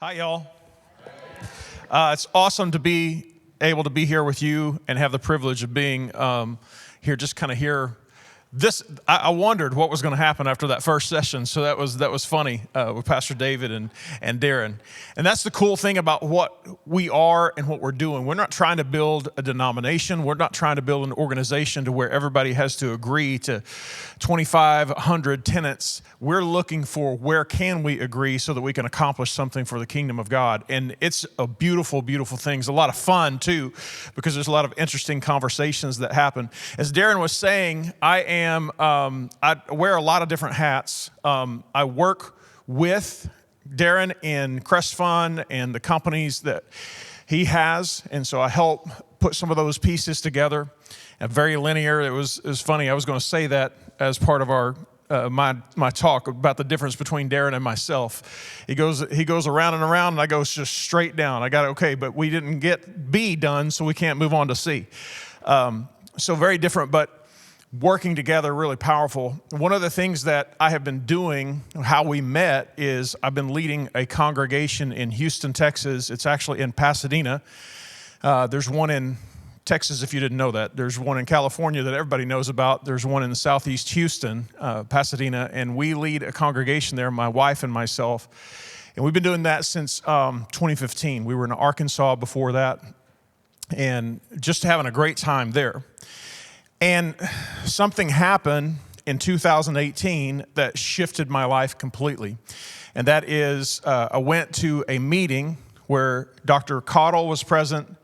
Hi, y'all. It's awesome to be able to be here with you and have the privilege of being here, just kind of here. I wondered what was going to happen after that first session, so that was funny with Pastor David and Darren. And that's the cool thing about what we are and what we're doing. We're not trying to build a denomination. We're not trying to build an organization to where everybody has to agree to 2,500 tenets. We're looking for where can we agree so that we can accomplish something for the kingdom of God. And it's a beautiful, beautiful thing. It's a lot of fun, too, because there's a lot of interesting conversations that happen. As Darren was saying, I wear a lot of different hats. I work with Darren in Crest Fund and the companies that he has, and so I help put some of those pieces together. And very linear. It was funny. I was going to say that as part of our my talk about the difference between Darren and myself. He goes around and around, and I go just straight down. I got it, okay, but we didn't get B done, so we can't move on to C. So very different, but working together, really powerful. One of the things that I have been doing, how we met, is I've been leading a congregation in Houston, Texas. It's actually in Pasadena. There's one in Texas, if you didn't know that. There's one in California that everybody knows about. There's one in Southeast Houston, Pasadena, and we lead a congregation there, my wife and myself. And we've been doing that since 2015. We were in Arkansas before that, and just having a great time there. And something happened in 2018 that shifted my life completely. And that is, I went to a meeting where Dr. Cottle was present.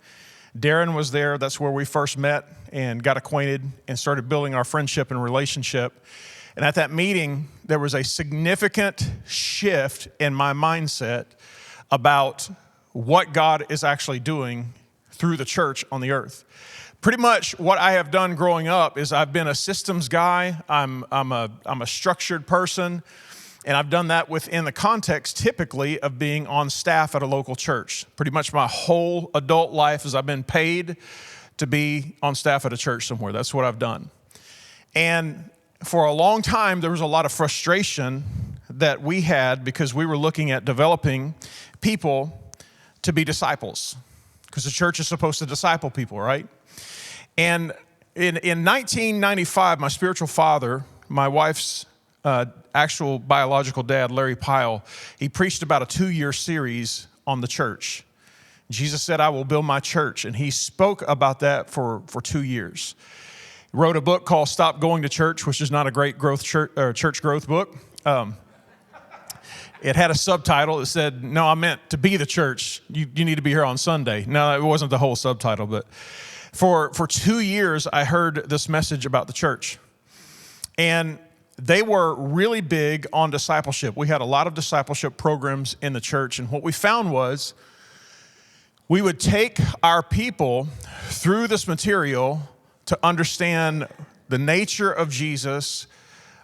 Darren was there. That's where we first met and got acquainted and started building our friendship and relationship. And at that meeting, there was a significant shift in my mindset about what God is actually doing through the church on the earth. Pretty much what I have done growing up is I've been a systems guy. I'm a structured person, and I've done that within the context typically of being on staff at a local church. Pretty much my whole adult life is I've been paid to be on staff at a church somewhere. That's what I've done. And for a long time, there was a lot of frustration that we had because we were looking at developing people to be disciples, because the church is supposed to disciple people, right? And in 1995, my spiritual father, my wife's actual biological dad, Larry Pyle, he preached about a 2-year series on the church. Jesus said, "I will build my church." And he spoke about that for 2 years. He wrote a book called Stop Going to Church, which is not a great church growth book. It had a subtitle that said, "No, I meant to be the church. You need to be here on Sunday." No, it wasn't the whole subtitle, but for 2 years, I heard this message about the church. And they were really big on discipleship. We had a lot of discipleship programs in the church. And what we found was we would take our people through this material to understand the nature of Jesus,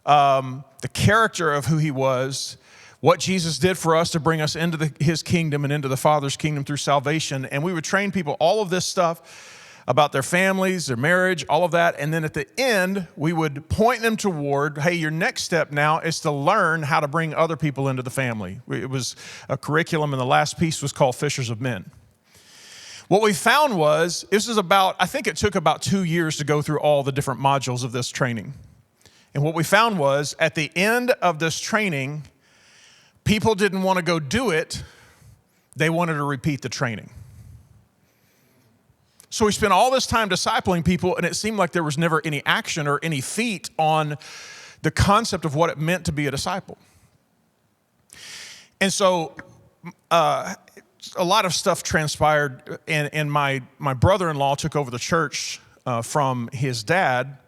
the character of who he was, what Jesus did for us to bring us into his kingdom and into the Father's kingdom through salvation. And we would train people all of this stuff about their families, their marriage, all of that. And then at the end, we would point them toward, hey, your next step now is to learn how to bring other people into the family. It was a curriculum, and the last piece was called Fishers of Men. What we found was, I think it took about 2 years to go through all the different modules of this training. And what we found was, at the end of this training, people didn't want to go do it. They wanted to repeat the training. So we spent all this time discipling people, and it seemed like there was never any action or any feat on the concept of what it meant to be a disciple. And so a lot of stuff transpired, and my brother-in-law took over the church from his dad,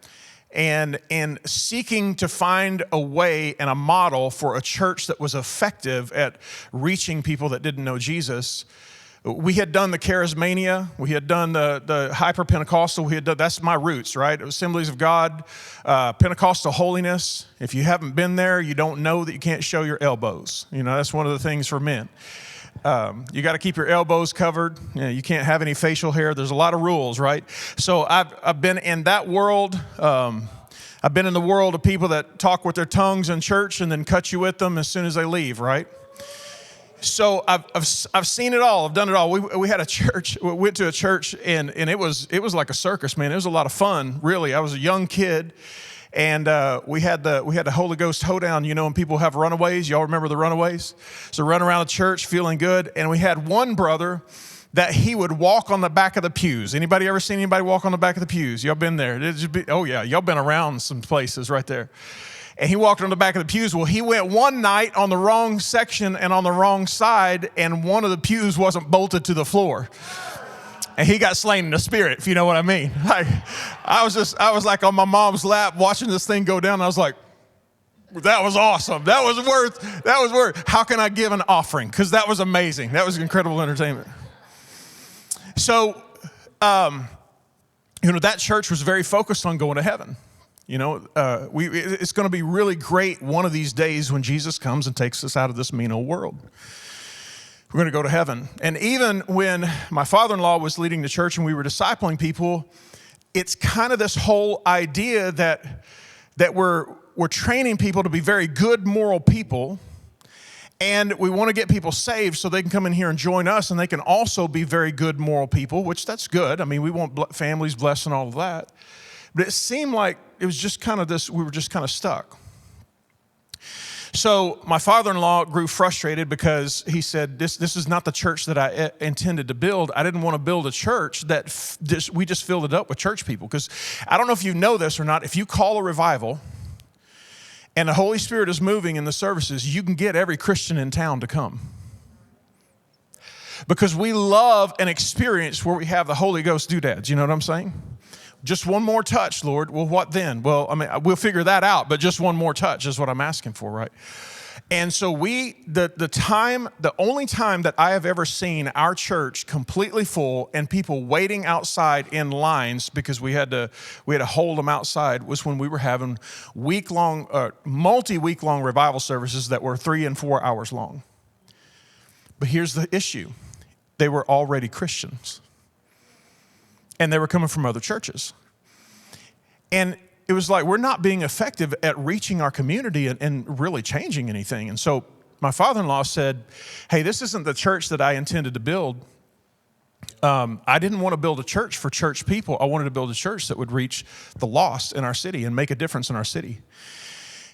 and in seeking to find a way and a model for a church that was effective at reaching people that didn't know Jesus. We had done the charismania, we had done the hyper-Pentecostal, that's my roots, right? Assemblies of God, Pentecostal holiness. If you haven't been there, you don't know that you can't show your elbows. You know, that's one of the things for men. You got to keep your elbows covered. You can't have any facial hair. There's a lot of rules, right? So I've been in that world. I've been in the world of people that talk with their tongues in church and then cut you with them as soon as they leave, right? So I've seen it all. I've done it all. We had a church. We went to a church, and it was like a circus, man. It was a lot of fun, really. I was a young kid, and we had the Holy Ghost hoedown, and people have runaways. Y'all remember the runaways? So run around the church feeling good, and we had one brother that he would walk on the back of the pews. Anybody ever seen anybody walk on the back of the pews? Y'all been there? Oh yeah, y'all been around some places right there. And he walked on the back of the pews. Well, he went one night on the wrong section and on the wrong side, and one of the pews wasn't bolted to the floor. And he got slain in the spirit, if you know what I mean. I was like on my mom's lap watching this thing go down. And I was like, that was awesome. That was worth. How can I give an offering? Because that was amazing. That was incredible entertainment. So, that church was very focused on going to heaven. It's going to be really great one of these days when Jesus comes and takes us out of this mean old world. We're going to go to heaven. And even when my father-in-law was leading the church and we were discipling people, it's kind of this whole idea that we're training people to be very good moral people, and we want to get people saved so they can come in here and join us, and they can also be very good moral people, which that's good. I mean, we want families blessed and all of that. But it seemed like it was just kind of we were just kind of stuck. So my father-in-law grew frustrated because he said, this is not the church that I intended to build. I didn't want to build a church that we just filled it up with church people. Because I don't know if you know this or not, if you call a revival and the Holy Spirit is moving in the services, you can get every Christian in town to come. Because we love an experience where we have the Holy Ghost doodads. You know what I'm saying? Just one more touch, Lord. Well, what then? Well, I mean, we'll figure that out, but just one more touch is what I'm asking for, right? And so the only time that I have ever seen our church completely full and people waiting outside in lines because we had to hold them outside was when we were having multi-week long revival services that were 3 and 4 hours long. But here's the issue. They were already Christians. And they were coming from other churches. And it was like, we're not being effective at reaching our community and really changing anything. And so my father-in-law said, hey, this isn't the church that I intended to build. I didn't want to build a church for church people. I wanted to build a church that would reach the lost in our city and make a difference in our city.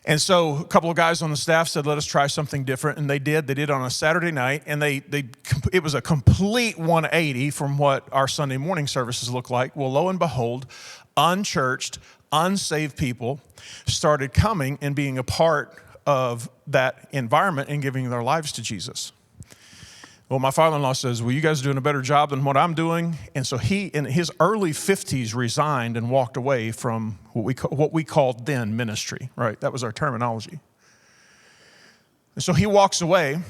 And so a couple of guys on the staff said, let us try something different. And they did. They did on a Saturday night. And it was a complete 180 from what our Sunday morning services look like. Well, lo and behold, unchurched, unsaved people started coming and being a part of that environment and giving their lives to Jesus. Well, my father-in-law says, well, you guys are doing a better job than what I'm doing. And so he, in his early 50s, resigned and walked away from what we called then ministry, right? That was our terminology. And so he walks away.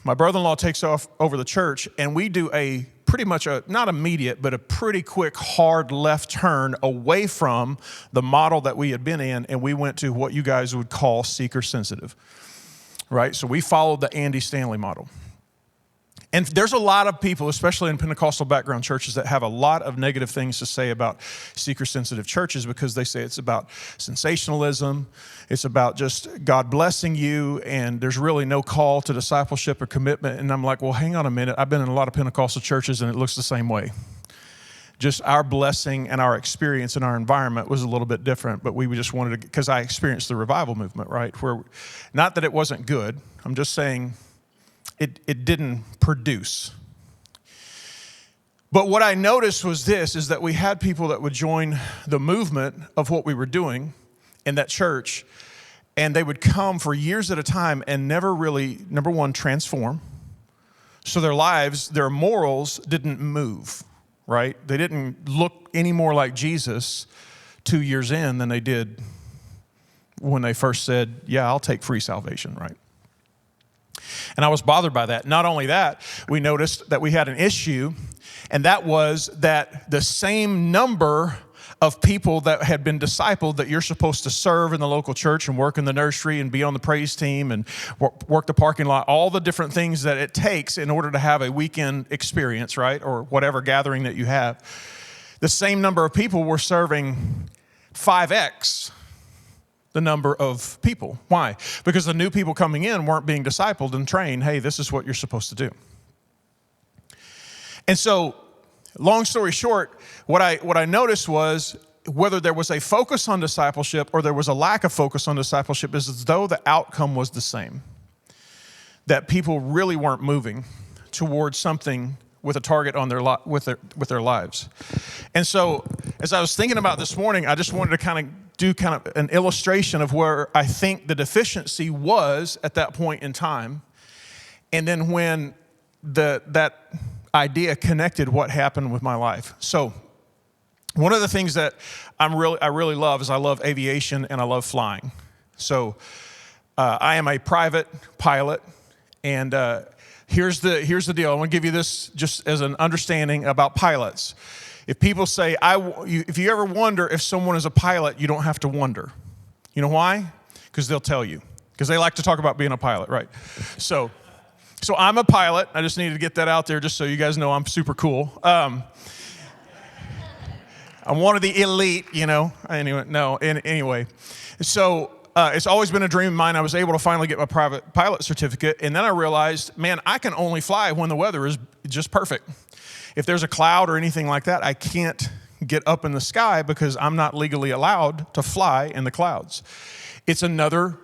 My brother-in-law takes off over the church, and we do not immediate, but a pretty quick, hard left turn away from the model that we had been in, and we went to what you guys would call seeker-sensitive, right? So we followed the Andy Stanley model. And there's a lot of people, especially in Pentecostal background churches, that have a lot of negative things to say about seeker-sensitive churches because they say it's about sensationalism, it's about just God blessing you, and there's really no call to discipleship or commitment. And I'm like, well, hang on a minute. I've been in a lot of Pentecostal churches, and it looks the same way. Just our blessing and our experience in our environment was a little bit different, but we just wanted to, because I experienced the revival movement, right? Where, not that it wasn't good. I'm just saying, it didn't produce. But what I noticed was is that we had people that would join the movement of what we were doing in that church, and they would come for years at a time and never really, number one, transform. So their lives, their morals didn't move, right? They didn't look any more like Jesus 2 years in than they did when they first said, yeah, I'll take free salvation, right? And I was bothered by that. Not only that, we noticed that we had an issue, and that was that the same number of people that had been discipled that you're supposed to serve in the local church and work in the nursery and be on the praise team and work the parking lot, all the different things that it takes in order to have a weekend experience, right, or whatever gathering that you have. The same number of people were serving 5X the number of people. Why? Because the new people coming in weren't being discipled and trained. Hey, this is what you're supposed to do. And so, long story short, what I noticed was whether there was a focus on discipleship or there was a lack of focus on discipleship, is as though the outcome was the same. That people really weren't moving towards something with a target on with their lives. And so, as I was thinking about this morning, I just wanted to do an illustration of where I think the deficiency was at that point in time, and then when that idea connected what happened with my life. So, one of the things that I really love is I love aviation and I love flying. So, I am a private pilot, and here's the deal. I want to give you this just as an understanding about pilots. If people say, if you ever wonder if someone is a pilot, you don't have to wonder. You know why? Because they'll tell you. Because they like to talk about being a pilot, right? So I'm a pilot. I just needed to get that out there just so you guys know I'm super cool. I'm one of the elite, Anyway. So it's always been a dream of mine. I was able to finally get my private pilot certificate, and then I realized, man, I can only fly when the weather is just perfect. If there's a cloud or anything like that, I can't get up in the sky because I'm not legally allowed to fly in the clouds. It's another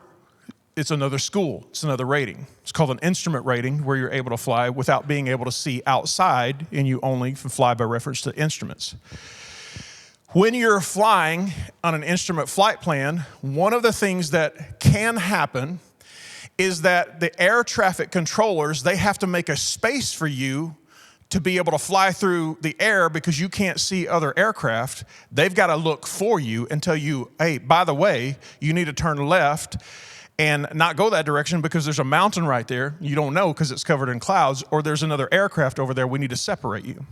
school. It's another rating. It's called an instrument rating, where you're able to fly without being able to see outside, and you only fly by reference to instruments. When you're flying on an instrument flight plan, one of the things that can happen is that the air traffic controllers, they have to make a space for you to be able to fly through the air because you can't see other aircraft. They've got to look for you and tell you, hey, by the way, you need to turn left and not go that direction because there's a mountain right there. You don't know because it's covered in clouds, or there's another aircraft over there. We need to separate you.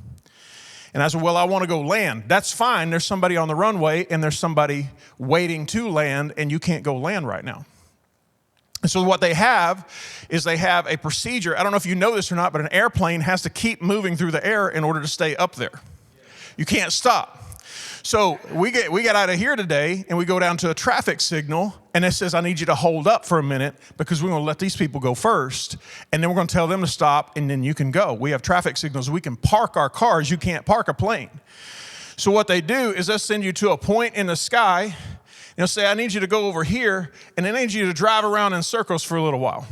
And I said, well, I want to go land. That's fine. There's somebody on the runway and there's somebody waiting to land, and you can't go land right now. And so what they have is they have a procedure. I don't know if you know this or not, but an airplane has to keep moving through the air in order to stay up there. You can't stop. So we get out of here today, and we go down to a traffic signal, and it says, I need you to hold up for a minute because we're going to let these people go first, and then we're going to tell them to stop, and then you can go. We have traffic signals. We can park our cars. You can't park a plane. So what they do is they'll send you to a point in the sky, and they'll say, I need you to go over here, and they need you to drive around in circles for a little while.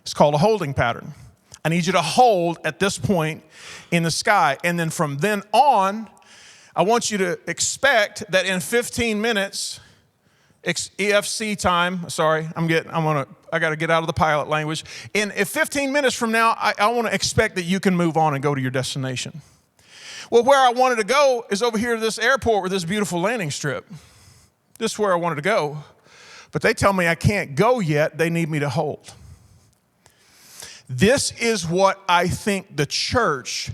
It's called a holding pattern. I need you to hold at this point in the sky, and then from then on, I want you to expect that in 15 minutes, EFC time, sorry, I got to get out of the pilot language. If 15 minutes from now, I want to expect that you can move on and go to your destination. Well, where I wanted to go is over here to this airport with this beautiful landing strip. This is where I wanted to go. But they tell me I can't go yet. They need me to hold. This is what I think the church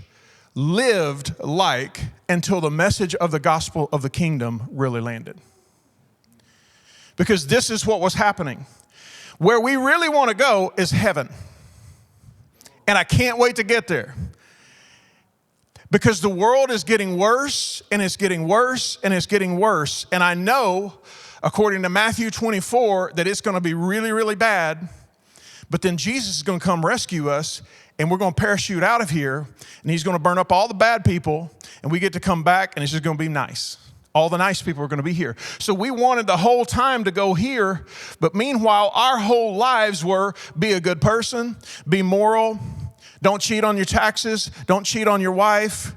lived like until the message of the gospel of the kingdom really landed. Because this is what was happening. Where we really want to go is heaven. And I can't wait to get there. Because the world is getting worse, and it's getting worse, and it's getting worse. And I know, according to Matthew 24, that it's going to be really, really bad. But then Jesus is going to come rescue us, and we're going to parachute out of here, and he's going to burn up all the bad people, and we get to come back, and it's just going to be nice. All the nice people are going to be here. So we wanted the whole time to go here, but meanwhile, our whole lives were be a good person, be moral, don't cheat on your taxes, don't cheat on your wife,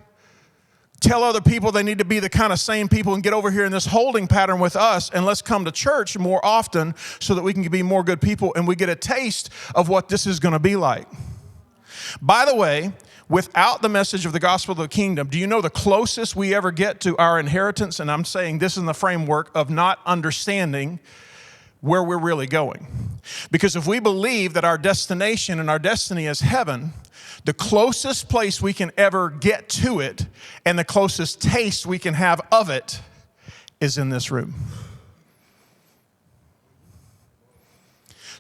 tell other people they need to be the kind of same people and get over here in this holding pattern with us, and let's come to church more often so that we can be more good people and we get a taste of what this is going to be like. By the way, without the message of the gospel of the kingdom, do you know the closest we ever get to our inheritance? And I'm saying this in the framework of not understanding where we're really going. Because if we believe that our destination and our destiny is heaven, the closest place we can ever get to it and the closest taste we can have of it is in this room.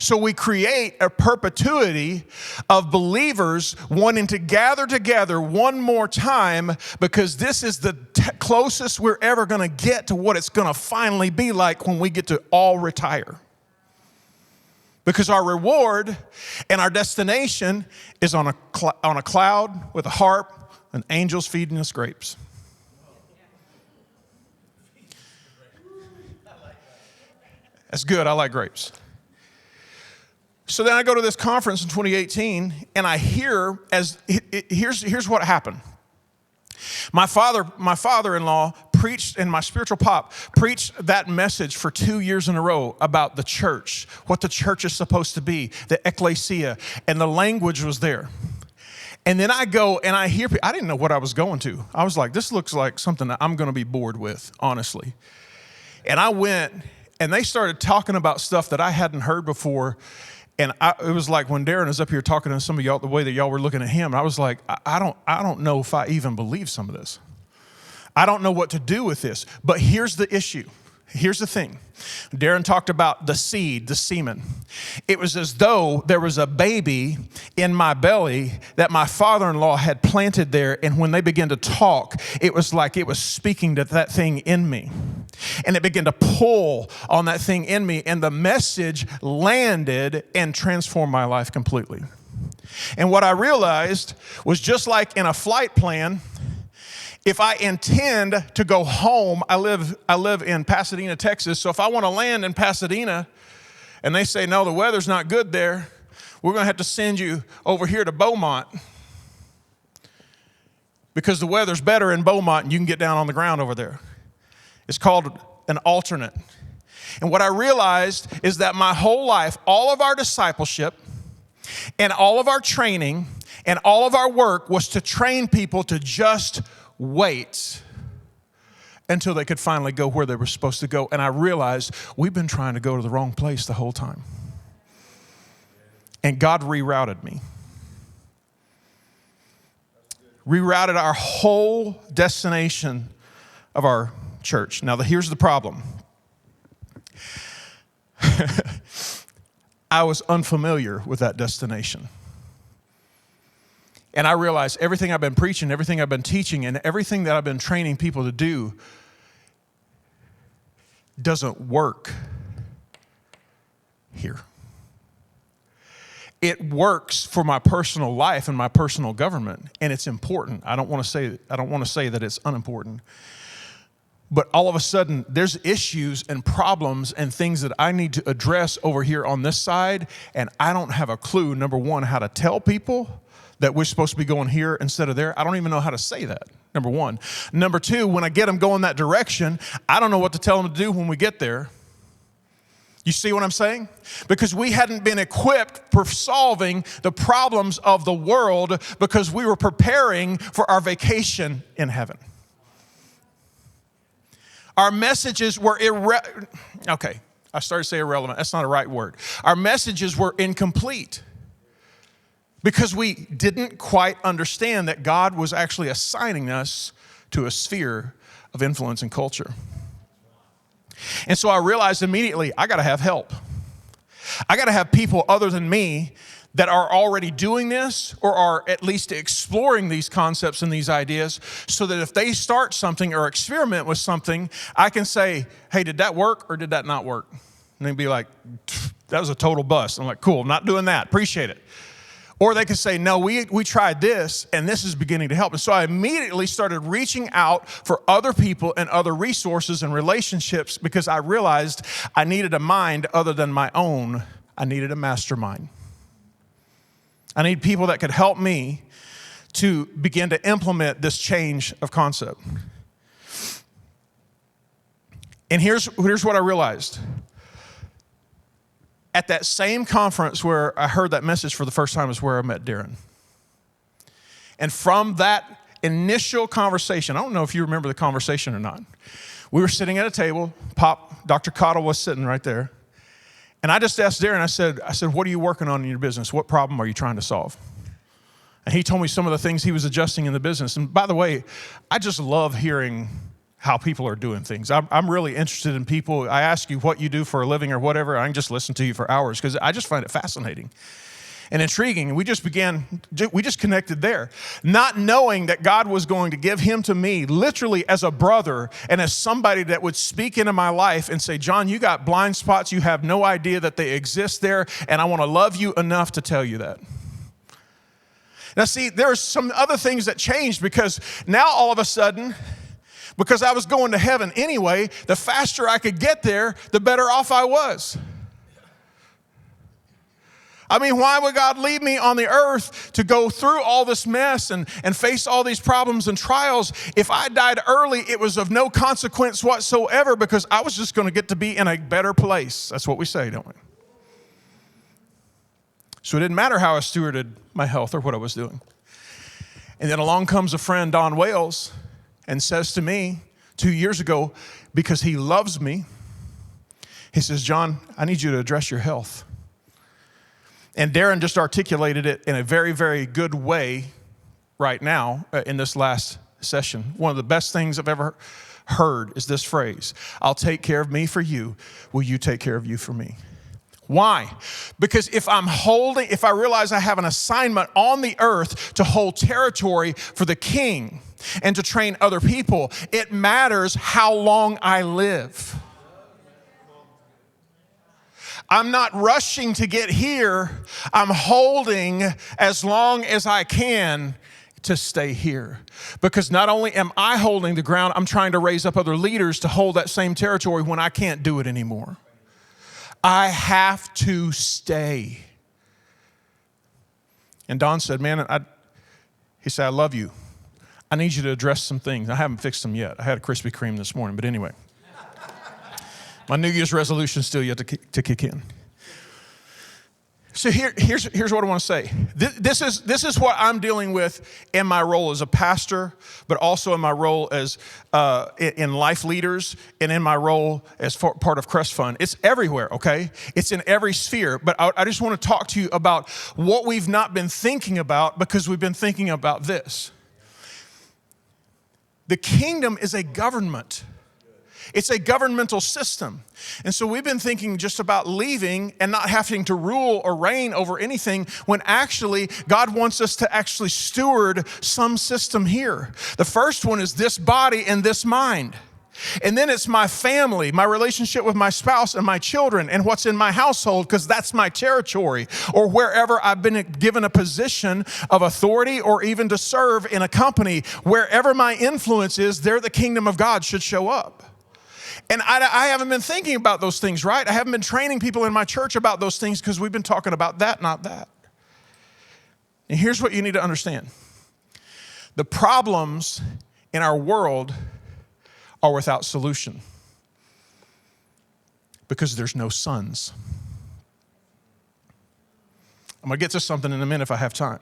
So we create a perpetuity of believers wanting to gather together one more time because this is the closest we're ever going to get to what it's going to finally be like when we get to all retire. Because our reward and our destination is on a cloud with a harp and angels feeding us grapes. That's good. I like grapes. So then I go to this conference in 2018, and I hear here's what happened. My father-in-law preached, and my spiritual pop preached that message for 2 years in a row about the church, what the church is supposed to be, the ecclesia, and the language was there. And then I go and I hear, I didn't know what I was going to. I was like, this looks like something that I'm going to be bored with, honestly. And I went, and they started talking about stuff that I hadn't heard before. And it was like when Darren is up here talking to some of y'all, the way that y'all were looking at him, I was like, I don't know if I even believe some of this. I don't know what to do with this. But here's the issue. Here's the thing. Darren talked about the seed, the semen. It was as though there was a baby in my belly that my father-in-law had planted there, and when they began to talk, it was like it was speaking to that thing in me. And it began to pull on that thing in me, and the message landed and transformed my life completely. And what I realized was, just like in a flight plan, if I intend to go home, I live in Pasadena, Texas. So if I want to land in Pasadena and they say, no, the weather's not good there, we're going to have to send you over here to Beaumont because the weather's better in Beaumont and you can get down on the ground over there. It's called an alternate. And what I realized is that my whole life, all of our discipleship and all of our training and all of our work was to train people to just wait until they could finally go where they were supposed to go. And I realized we've been trying to go to the wrong place the whole time. And God rerouted me. Rerouted our whole destination of our church. Now, here's the problem. I was unfamiliar with that destination. And I realized everything I've been preaching, everything I've been teaching, and everything that I've been training people to do doesn't work here. It works for my personal life and my personal government, and it's important. I don't want to say that it's unimportant. But all of a sudden, there's issues and problems and things that I need to address over here on this side, and I don't have a clue, number one, how to tell people that we're supposed to be going here instead of there. I don't even know how to say that, number one. Number two, when I get them going that direction, I don't know what to tell them to do when we get there. You see what I'm saying? Because we hadn't been equipped for solving the problems of the world because we were preparing for our vacation in heaven. Our messages were okay, I started to say irrelevant. That's not a right word. Our messages were incomplete because we didn't quite understand that God was actually assigning us to a sphere of influence and culture. And so I realized immediately, I got to have help. I got to have people other than me that are already doing this or are at least exploring these concepts and these ideas so that if they start something or experiment with something, I can say, hey, did that work or did that not work? And they'd be like, that was a total bust. I'm like, cool, not doing that. Appreciate it. Or they could say, no, we tried this, and this is beginning to help. And so I immediately started reaching out for other people and other resources and relationships because I realized I needed a mind other than my own. I needed a mastermind. I need people that could help me to begin to implement this change of concept. And here's what I realized. At that same conference where I heard that message for the first time is where I met Darren. And from that initial conversation, I don't know if you remember the conversation or not. We were sitting at a table. Dr. Cottle was sitting right there. And I just asked Darren, I said, what are you working on in your business? What problem are you trying to solve? And he told me some of the things he was adjusting in the business. And by the way, I just love hearing how people are doing things. I'm really interested in people. I ask you what you do for a living or whatever. I can just listen to you for hours because I just find it fascinating and intriguing. And we just connected there, not knowing that God was going to give him to me literally as a brother and as somebody that would speak into my life and say, John, you got blind spots. You have no idea that they exist there. And I want to love you enough to tell you that. Now, see, there's some other things that changed because now all of a sudden, because I was going to heaven anyway, the faster I could get there, the better off I was. I mean, why would God leave me on the earth to go through all this mess and face all these problems and trials? If I died early, it was of no consequence whatsoever because I was just going to get to be in a better place. That's what we say, don't we? So it didn't matter how I stewarded my health or what I was doing. And then along comes a friend, Don Wales, and says to me 2 years ago, because he loves me, he says, John, I need you to address your health. And Darren just articulated it in a very, very good way right now in this last session. One of the best things I've ever heard is this phrase, I'll take care of me for you. Will you take care of you for me? Why? Because if I realize I have an assignment on the earth to hold territory for the king and to train other people, it matters how long I live. I'm not rushing to get here. I'm holding as long as I can to stay here. Because not only am I holding the ground, I'm trying to raise up other leaders to hold that same territory when I can't do it anymore. I have to stay. And Don said, man, he said, I love you. I need you to address some things. I haven't fixed them yet. I had a Krispy Kreme this morning, but anyway. My New Year's resolution is still yet to kick in. So here's what I want to say. This is what I'm dealing with in my role as a pastor, but also in my role as in life leaders and in my role as part of Crest Fund. It's everywhere, okay? It's in every sphere. But I just want to talk to you about what we've not been thinking about because we've been thinking about this. The kingdom is a government. It's a governmental system. And so we've been thinking just about leaving and not having to rule or reign over anything when actually God wants us to actually steward some system here. The first one is this body and this mind. And then it's my family, my relationship with my spouse and my children and what's in my household because that's my territory or wherever I've been given a position of authority or even to serve in a company. Wherever my influence is, there the kingdom of God should show up. And I haven't been thinking about those things, right? I haven't been training people in my church about those things because we've been talking about that, not that. And here's what you need to understand. The problems in our world are without solution because there's no sons. I'm going to get to something in a minute if I have time.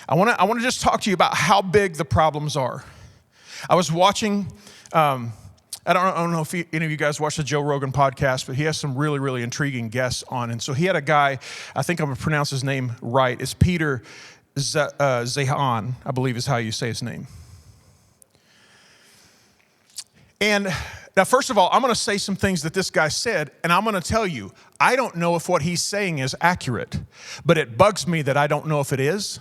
I want to just talk to you about how big the problems are. I was watching... I don't know if any of you guys watch the Joe Rogan podcast, but he has some really, really intriguing guests on. And so he had a guy, I think I'm going to pronounce his name right. It's Peter Zahan, I believe is how you say his name. And now, first of all, I'm going to say some things that this guy said, and I'm going to tell you, I don't know if what he's saying is accurate, but it bugs me that I don't know if it is.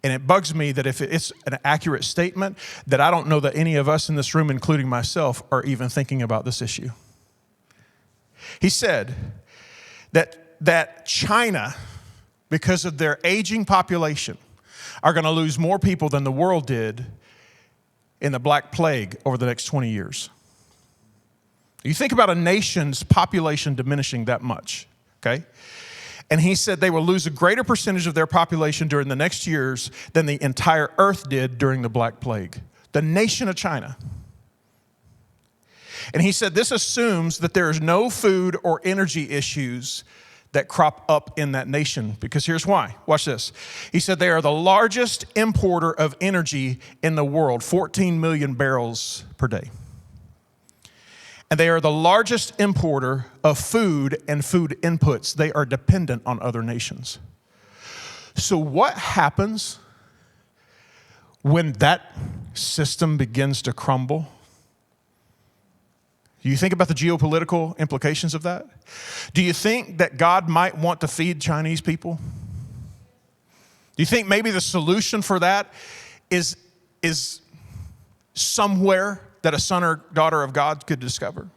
And it bugs me that if it's an accurate statement, that I don't know that any of us in this room, including myself, are even thinking about this issue. He said that China, because of their aging population, are going to lose more people than the world did in the Black Plague over the next 20 years. You think about a nation's population diminishing that much, okay? And he said they will lose a greater percentage of their population during the next years than the entire earth did during the Black Plague. The nation of China. And he said this assumes that there is no food or energy issues that crop up in that nation. Because here's why. Watch this. He said they are the largest importer of energy in the world, 14 million barrels per day. And they are the largest importer of food and food inputs. They are dependent on other nations. So what happens when that system begins to crumble? Do you think about the geopolitical implications of that? Do you think that God might want to feed Chinese people? Do you think maybe the solution for that is somewhere that a son or daughter of God could discover?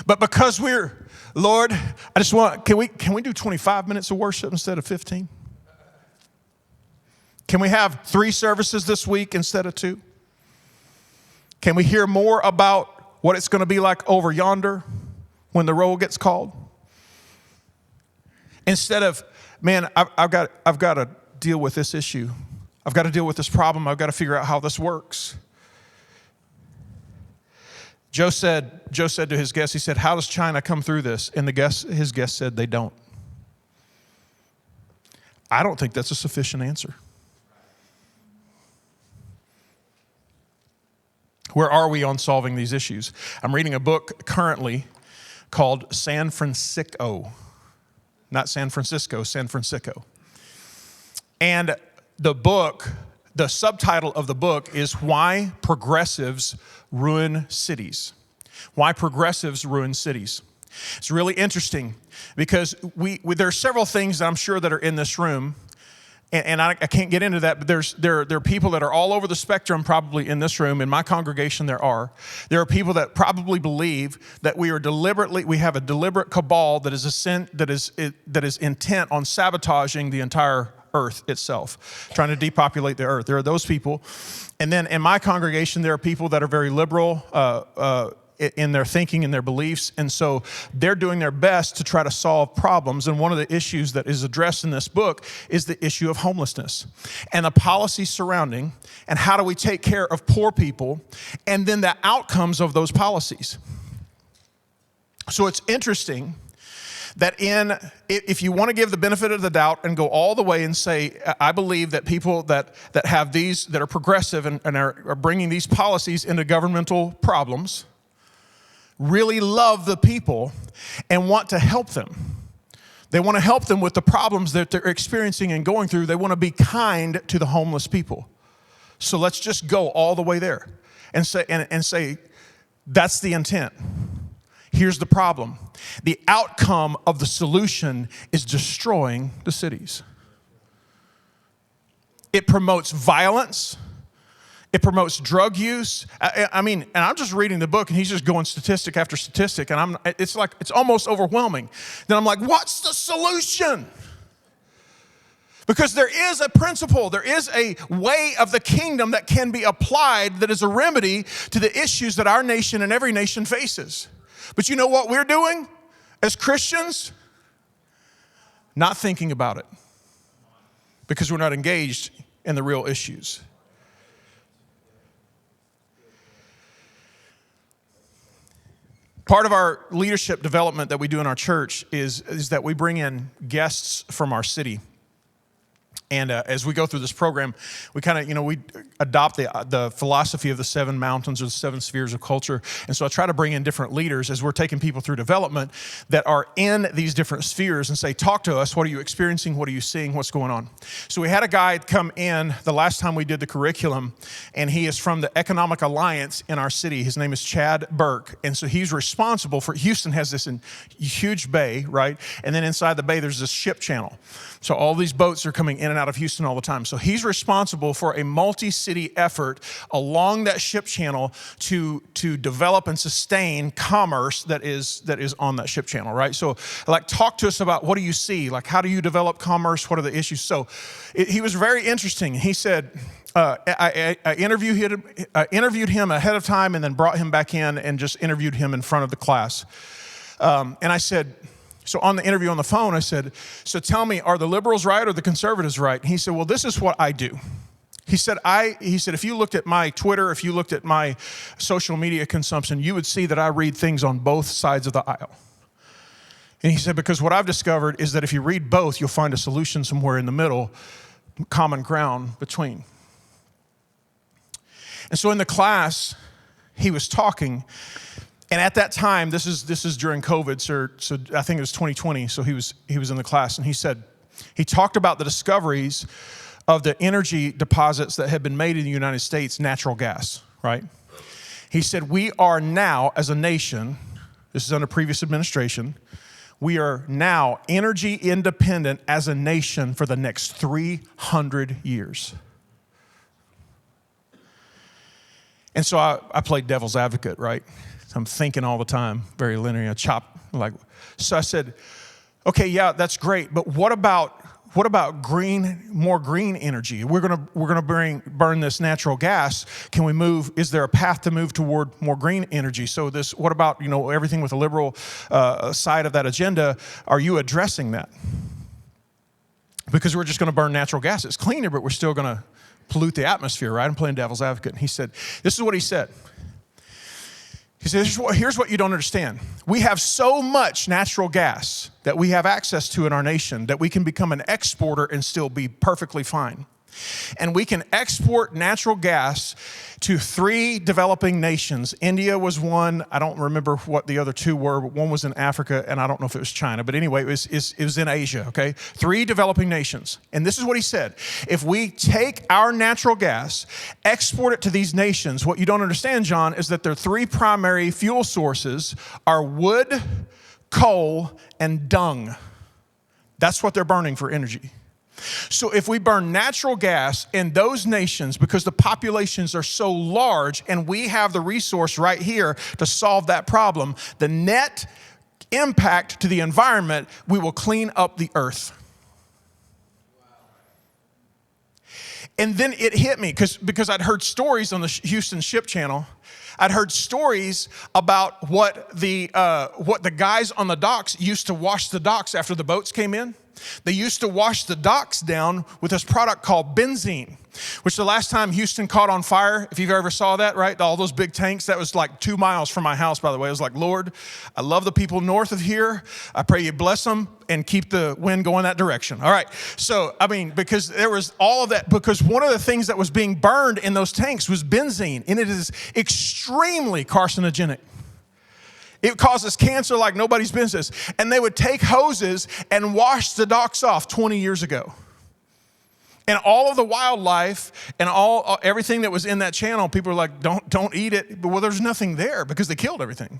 But because we're, Lord, I just want, can we do 25 minutes of worship instead of 15? Can we have 3 services this week instead of 2? Can we hear more about what it's going to be like over yonder when the roll gets called? Instead of, man, I've got to deal with this issue. I've got to deal with this problem. I've got to figure out how this works. Joe said to his guests, he said, how does China come through this? And his guest said, they don't. I don't think that's a sufficient answer. Where are we on solving these issues? I'm reading a book currently called San Francisco. Not San Francisco, San Francisco. And the subtitle of the book is Why Progressives Ruin Cities. Why Progressives Ruin Cities. It's really interesting because there are several things that I'm sure that are in this room, and I can't get into that, but there are people that are all over the spectrum probably in this room. In my congregation there are people that probably believe that we have a deliberate cabal that is intent on sabotaging the entire earth itself, trying to depopulate the earth. There are those people. And then in my congregation, there are people that are very liberal in their thinking and their beliefs. And so they're doing their best to try to solve problems. And one of the issues that is addressed in this book is the issue of homelessness and the policies surrounding and how do we take care of poor people and then the outcomes of those policies. So it's interesting that if you want to give the benefit of the doubt and go all the way and say, I believe that people that have these, that are progressive and are bringing these policies into governmental problems, really love the people and want to help them. They want to help them with the problems that they're experiencing and going through. They want to be kind to the homeless people. So let's just go all the way there and say that's the intent. Here's the problem. The outcome of the solution is destroying the cities. It promotes violence. It promotes drug use. I mean, and I'm just reading the book and he's just going statistic after statistic and it's almost overwhelming. Then I'm like, what's the solution? Because there is a principle, there is a way of the kingdom that can be applied that is a remedy to the issues that our nation and every nation faces. But you know what we're doing as Christians? Not thinking about it because we're not engaged in the real issues. Part of our leadership development that we do in our church is that we bring in guests from our city. And as we go through this program, we kind of, we adopt the philosophy of the 7 mountains or the 7 spheres of culture. And so I try to bring in different leaders as we're taking people through development that are in these different spheres and say, talk to us. What are you experiencing? What are you seeing? What's going on? So we had a guy come in the last time we did the curriculum, and he is from the Economic Alliance in our city. His name is Chad Burke. And so he's responsible for, Houston has this huge bay, right? And then inside the bay, there's this ship channel. So all these boats are coming in and out of Houston all the time. So he's responsible for a multi-city effort along that ship channel to develop and sustain commerce that is on that ship channel, right? So talk to us about what do you see? How do you develop commerce? What are the issues? So he was very interesting. He said, I interviewed him ahead of time and then brought him back in and just interviewed him in front of the class. And I said, so on the interview on the phone, I said, so tell me, are the liberals right or the conservatives right? And he said, well, this is what I do. He said, if you looked at my Twitter, if you looked at my social media consumption, you would see that I read things on both sides of the aisle. And he said, because what I've discovered is that if you read both, you'll find a solution somewhere in the middle, common ground between. And so in the class, he was talking. And at that time, this is during COVID, so I think it was 2020. So he was in the class, and he talked about the discoveries of the energy deposits that had been made in the United States, natural gas, right? He said, we are now, as a nation, this is under previous administration, we are now energy independent as a nation for the next 300 years. And so I played devil's advocate, right? I'm thinking all the time, very linear, So I said, okay, yeah, that's great, but what about more green energy? We're gonna burn this natural gas. Can we move? Is there a path to move toward more green energy? So what about everything with the liberal side of that agenda? Are you addressing that? Because we're just gonna burn natural gas. It's cleaner, but we're still gonna pollute the atmosphere, right? I'm playing devil's advocate. And he said, this is what he said. He said, here's what you don't understand. We have so much natural gas that we have access to in our nation that we can become an exporter and still be perfectly fine. And we can export natural gas to 3 developing nations. India was one. I don't remember what the other 2 were, but one was in Africa, and I don't know if it was China. But anyway, it was in Asia, okay? 3 developing nations. And this is what he said. If we take our natural gas, export it to these nations, what you don't understand, John, is that their 3 primary fuel sources are wood, coal, and dung. That's what they're burning for energy. So if we burn natural gas in those nations, because the populations are so large and we have the resource right here to solve that problem, the net impact to the environment, we will clean up the earth. And then it hit me because I'd heard stories on the Houston Ship Channel. I'd heard stories about what the guys on the docks used to wash the docks after the boats came in. They used to wash the docks down with this product called benzene, which the last time Houston caught on fire, if you've ever saw that, right? All those big tanks, that was like 2 miles from my house, by the way. I was like, Lord, I love the people north of here. I pray you bless them and keep the wind going that direction. All right. So, because there was all of that, because one of the things that was being burned in those tanks was benzene, and it is extremely carcinogenic. It causes cancer like nobody's business. And they would take hoses and wash the docks off 20 years ago. And all of the wildlife and everything that was in that channel, people were like, don't eat it. But well, there's nothing there because they killed everything.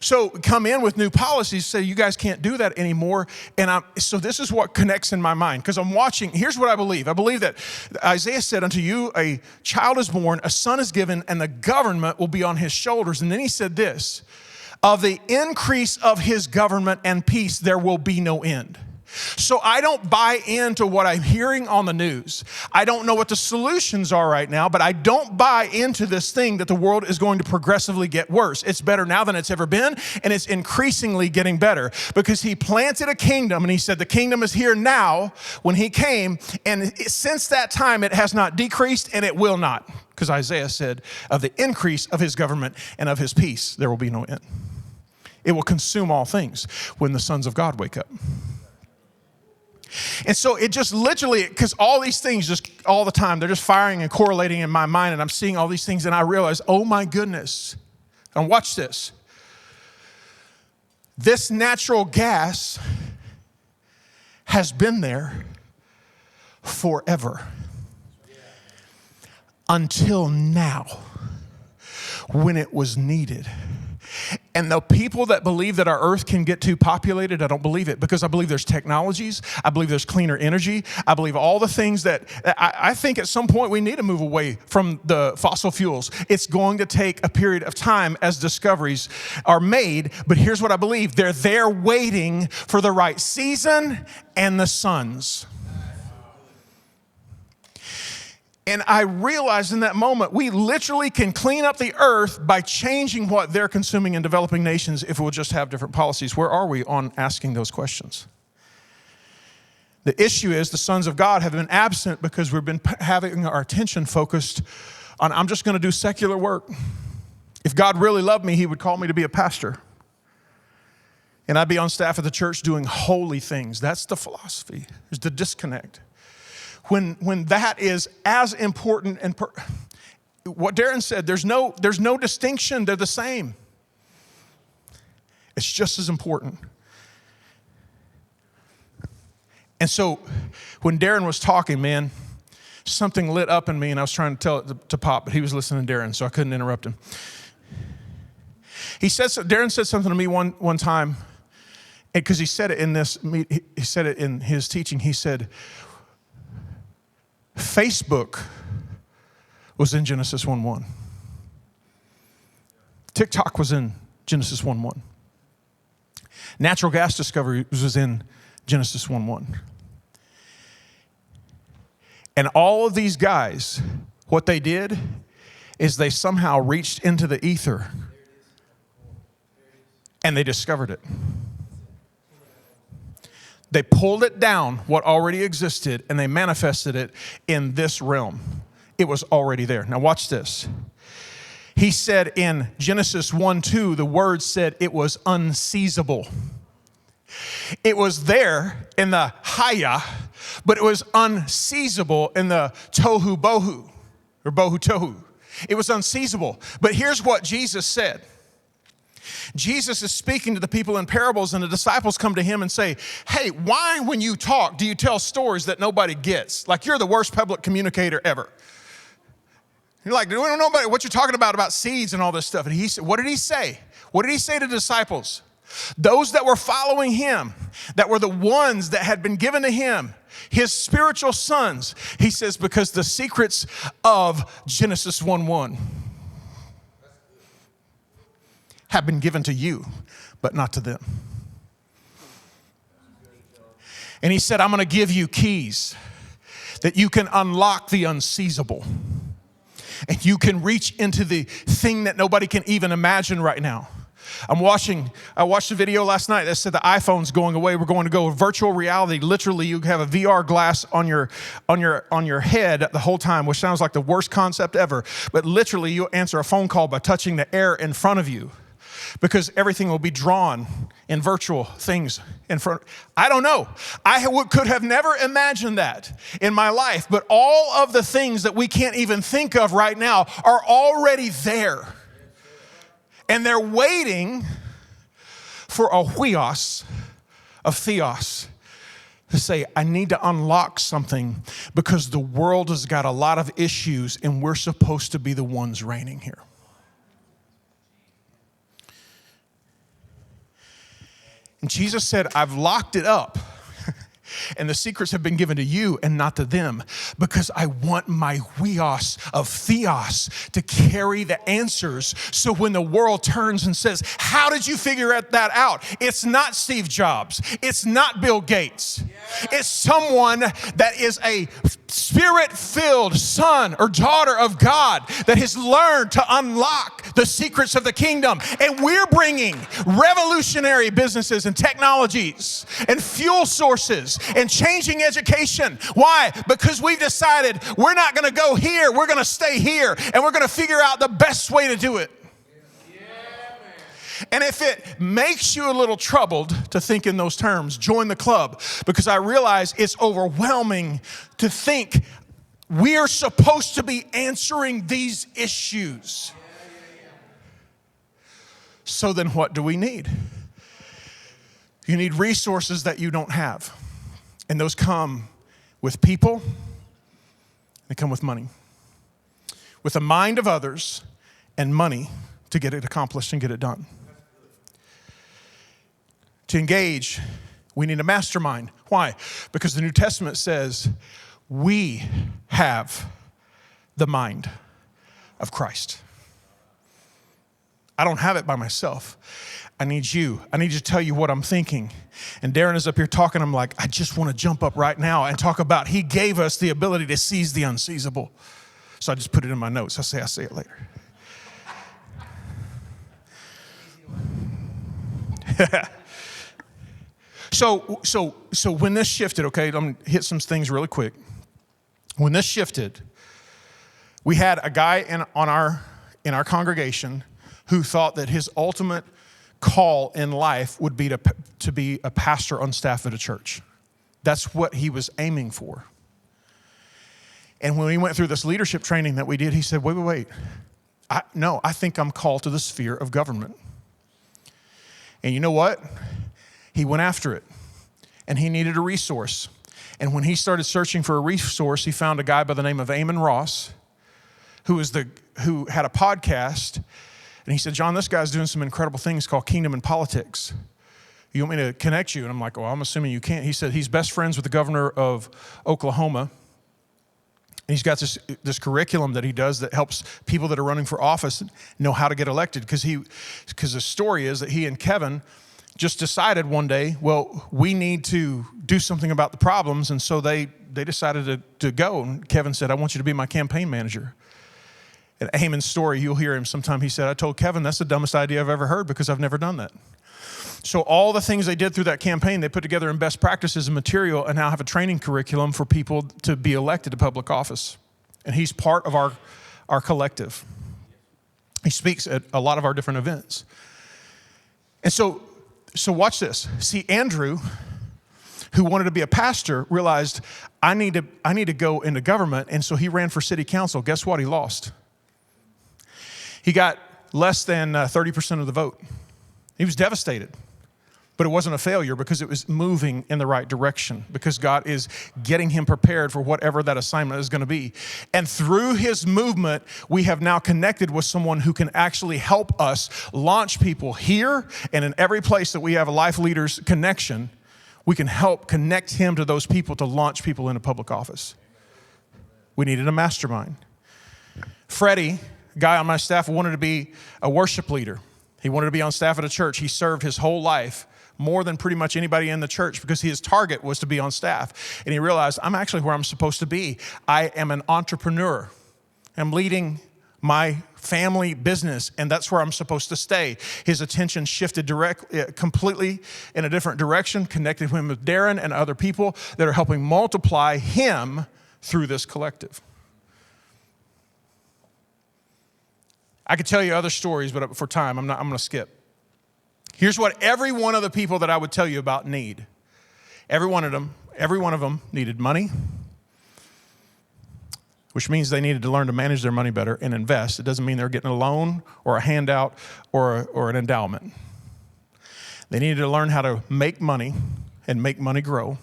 So come in with new policies, say you guys can't do that anymore. And so this is what connects in my mind, because I'm watching. Here's what I believe. I believe that Isaiah said, unto you a child is born, a son is given, and the government will be on his shoulders. And then he said this, of the increase of his government and peace, there will be no end. So I don't buy into what I'm hearing on the news. I don't know what the solutions are right now, but I don't buy into this thing that the world is going to progressively get worse. It's better now than it's ever been, and it's increasingly getting better because he planted a kingdom, and he said the kingdom is here now when he came, and since that time it has not decreased, and it will not, because Isaiah said of the increase of his government and of his peace, there will be no end. It will consume all things when the sons of God wake up. And so it just literally, because all these things just all the time, they're just firing and correlating in my mind, and I'm seeing all these things, and I realize, oh my goodness. And watch this. This natural gas has been there forever. Until now, when it was needed. And the people that believe that our earth can get too populated, I don't believe it, because I believe there's technologies. I believe there's cleaner energy. I believe all the things that I think at some point we need to move away from the fossil fuels. It's going to take a period of time as discoveries are made. But here's what I believe. They're there waiting for the right season and the sons. And I realized in that moment, we literally can clean up the earth by changing what they're consuming in developing nations if we'll just have different policies. Where are we on asking those questions? The issue is the sons of God have been absent because we've been having our attention focused on, I'm just going to do secular work. If God really loved me, he would call me to be a pastor. And I'd be on staff at the church doing holy things. That's the philosophy. There's the disconnect. When that is as important, and what Darren said, there's no distinction. They're the same. It's just as important. And so when Darren was talking, man, something lit up in me, and I was trying to tell it to Pop, but he was listening to Darren, so I couldn't interrupt him. Darren said something to me one time, because he said it he said it in his teaching. He said, Facebook was in Genesis 1:1. TikTok was in Genesis 1:1. Natural gas discovery was in Genesis 1:1. And all of these guys, what they did is they somehow reached into the ether and they discovered it. They pulled it down, what already existed, and they manifested it in this realm. It was already there. Now watch this. He said in Genesis 1:2, the word said it was unseizable. It was there in the Haya, but it was unseizable in the Tohu Bohu, or Bohu Tohu. It was unseizable. But here's what Jesus said. Jesus is speaking to the people in parables, and the disciples come to him and say, hey, why when you talk do you tell stories that nobody gets? Like you're the worst public communicator ever. You're like, we don't know about what you're talking about seeds and all this stuff. And he said, what did he say? What did he say to the disciples? Those that were following him, that were the ones that had been given to him, his spiritual sons, he says, because the secrets of Genesis 1:1 have been given to you, but not to them. And he said, I'm going to give you keys that you can unlock the unseizable. And you can reach into the thing that nobody can even imagine right now. I watched a video last night that said the iPhone's going away. We're going to go virtual reality. Literally, you have a VR glass on your head the whole time, which sounds like the worst concept ever. But literally, you answer a phone call by touching the air in front of you, because everything will be drawn in virtual things in front. I don't know. Could have never imagined that in my life, but all of the things that we can't even think of right now are already there. And they're waiting for a huios of theos to say, I need to unlock something because the world has got a lot of issues and we're supposed to be the ones reigning here. And Jesus said, I've locked it up. And the secrets have been given to you and not to them, because I want my huios of theos to carry the answers. So when the world turns and says, how did you figure that out? It's not Steve Jobs. It's not Bill Gates. It's someone that is a spirit-filled son or daughter of God that has learned to unlock the secrets of the kingdom. And we're bringing revolutionary businesses and technologies and fuel sources and changing education. Why? Because we've decided we're not going to go here. We're going to stay here, and we're going to figure out the best way to do it. And if it makes you a little troubled to think in those terms, join the club, because I realize it's overwhelming to think we are supposed to be answering these issues. So then what do we need? You need resources that you don't have. And those come with people, they come with money. With the mind of others and money to get it accomplished and get it done. To engage, we need a mastermind. Why? Because the New Testament says we have the mind of Christ. I don't have it by myself. I need you. I need to tell you what I'm thinking. And Darren is up here talking. I'm like, I just want to jump up right now and talk about he gave us the ability to seize the unseizable. So I just put it in my notes. I'll say it later. So when this shifted, okay, I'm going to hit some things really quick. When this shifted, we had a guy in our congregation who thought that his ultimate call in life would be to be a pastor on staff at a church. That's what he was aiming for. And when we went through this leadership training that we did, he said, wait. I think I'm called to the sphere of government. And you know what? He went after it. And he needed a resource. And when he started searching for a resource, he found a guy by the name of Amon Ross, who had a podcast. And he said, John, this guy's doing some incredible things called Kingdom and Politics. You want me to connect you? And I'm like, well, I'm assuming you can't. He said he's best friends with the governor of Oklahoma. And he's got this curriculum that he does that helps people that are running for office know how to get elected. Because the story is that he and Kevin just decided one day, well, we need to do something about the problems. And so they decided to go. And Kevin said, I want you to be my campaign manager. And Amon's story, you'll hear him sometime. He said, I told Kevin, that's the dumbest idea I've ever heard because I've never done that. So all the things they did through that campaign, they put together in best practices and material and now have a training curriculum for people to be elected to public office. And he's part of our collective. He speaks at a lot of our different events. And so watch this. See, Andrew, who wanted to be a pastor, realized I need to go into government, and so he ran for city council. Guess what? He lost. He got less than 30% of the vote. He was devastated. But it wasn't a failure because it was moving in the right direction, because God is getting him prepared for whatever that assignment is going to be. And through his movement, we have now connected with someone who can actually help us launch people here and in every place that we have a Life Leaders connection. We can help connect him to those people to launch people into public office. We needed a mastermind. Freddie, a guy on my staff, wanted to be a worship leader. He wanted to be on staff at a church. He served his whole life, more than pretty much anybody in the church, because his target was to be on staff. And he realized, I'm actually where I'm supposed to be. I am an entrepreneur. I'm leading my family business, and that's where I'm supposed to stay. His attention shifted completely in a different direction, connected him with Darren and other people that are helping multiply him through this collective. I could tell you other stories, but for time, I'm going to skip. Here's what every one of the people that I would tell you about need. Every one of them needed money, which means they needed to learn to manage their money better and invest. It doesn't mean they're getting a loan or a handout or an endowment. They needed to learn how to make money and make money grow.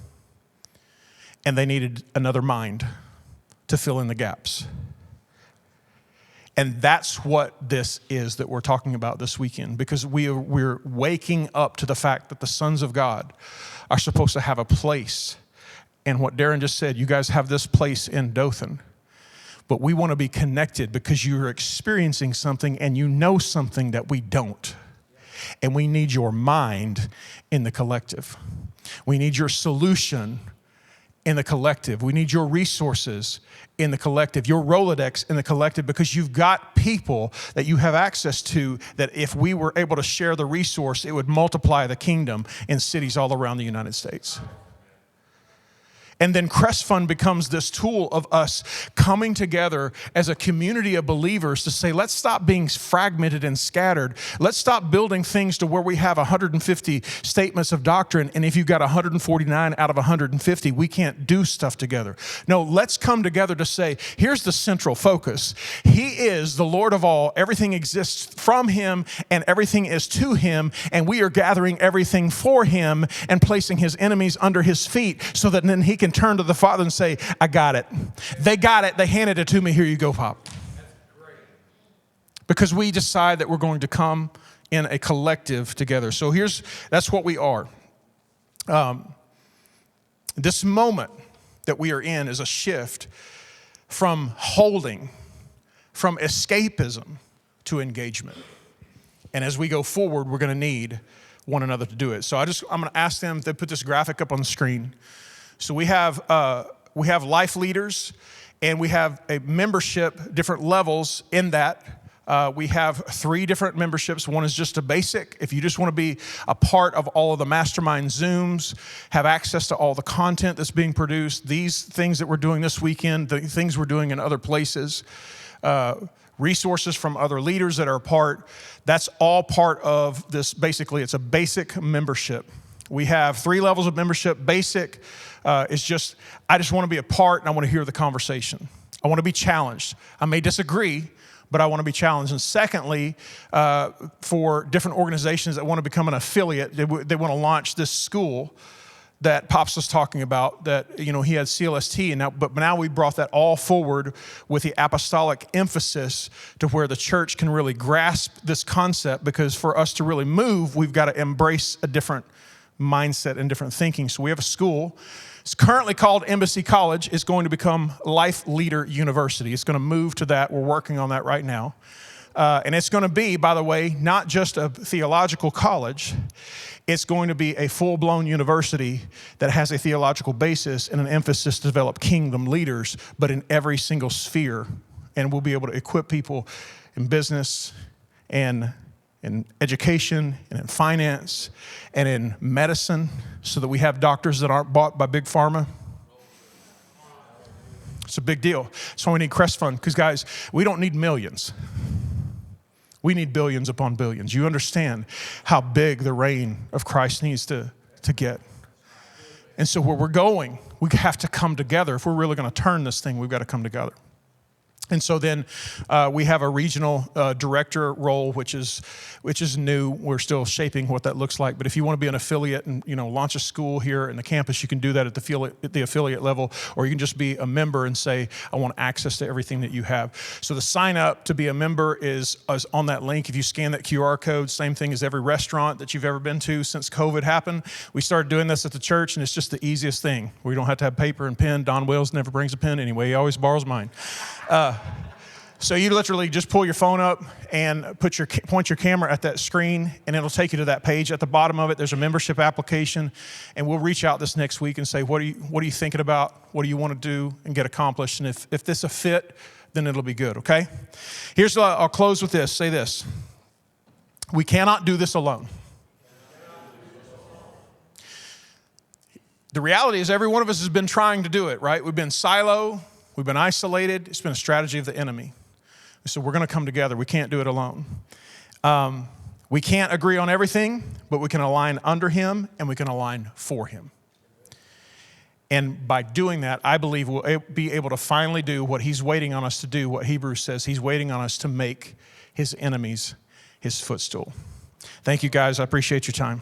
And they needed another mind to fill in the gaps. And that's what this is that we're talking about this weekend, because we're waking up to the fact that the sons of God are supposed to have a place. And what Darren just said, you guys have this place in Dothan, but we want to be connected because you're experiencing something and you know something that we don't. And we need your mind in the collective. We need your solution in the collective. We need your resources in the collective, your Rolodex in the collective, because you've got people that you have access to that if we were able to share the resource, it would multiply the kingdom in cities all around the United States. And then Crest Fund becomes this tool of us coming together as a community of believers to say, let's stop being fragmented and scattered. Let's stop building things to where we have 150 statements of doctrine, and if you've got 149 out of 150, we can't do stuff together. No, let's come together to say, here's the central focus. He is the Lord of all. Everything exists from him, and everything is to him, and we are gathering everything for him and placing his enemies under his feet so that then he can turn to the Father and say, I got it. They got it. They handed it to me. Here you go, Pop. Because we decide that we're going to come in a collective together. So that's what we are. This moment that we are in is a shift from holding, from escapism to engagement. And as we go forward, we're going to need one another to do it. So I'm going to ask them to put this graphic up on the screen. So we have life leaders, and we have a membership, different levels in that. We have 3 different memberships. One is just a basic. If you just want to be a part of all of the mastermind Zooms, have access to all the content that's being produced, these things that we're doing this weekend, the things we're doing in other places, resources from other leaders that are a part, that's all part of this. Basically, it's a basic membership. We have 3 levels of membership. Basic is just, I just want to be a part and I want to hear the conversation. I want to be challenged. I may disagree, but I want to be challenged. And secondly, for different organizations that want to become an affiliate, they want to launch this school. that Pops was talking about, that, he had CLST, but now we brought that all forward with the apostolic emphasis to where the church can really grasp this concept, because for us to really move, we've got to embrace a different mindset and different thinking. So we have a school. It's currently called Embassy College. It's going to become Life Leader University. It's going to move to that. We're working on that right now. And it's going to be, by the way, not just a theological college. It's going to be a full-blown university that has a theological basis and an emphasis to develop kingdom leaders, but in every single sphere. And we'll be able to equip people in business and in education and in finance and in medicine, so that we have doctors that aren't bought by big pharma. It's a big deal. That's why we need Crest Fund, because guys, we don't need millions. We need billions upon billions. You understand how big the reign of Christ needs to get. And so where we're going, we have to come together. If we're really going to turn this thing, we've got to come together. And so then we have a regional director role, which is new. We're still shaping what that looks like. But if you want to be an affiliate and launch a school here in the campus, you can do that at the affiliate level, or you can just be a member and say, I want access to everything that you have. So the sign up to be a member is on that link. If you scan that QR code, same thing as every restaurant that you've ever been to since COVID happened. We started doing this at the church, and it's just the easiest thing. We don't have to have paper and pen. Don Wills never brings a pen anyway. He always borrows mine. So you literally just pull your phone up and point your camera at that screen, and it'll take you to that page. At the bottom of it, there's a membership application, and we'll reach out this next week and say, what are you thinking about? What do you want to do and get accomplished? And if this is a fit, then it'll be good, okay? I'll close with this. Say this. We cannot do this alone. The reality is every one of us has been trying to do it, right? We've been silo. We've been isolated. It's been a strategy of the enemy. So we're going to come together. We can't do it alone. We can't agree on everything, but we can align under him and we can align for him. And by doing that, I believe we'll be able to finally do what he's waiting on us to do, what Hebrews says. He's waiting on us to make his enemies his footstool. Thank you, guys. I appreciate your time.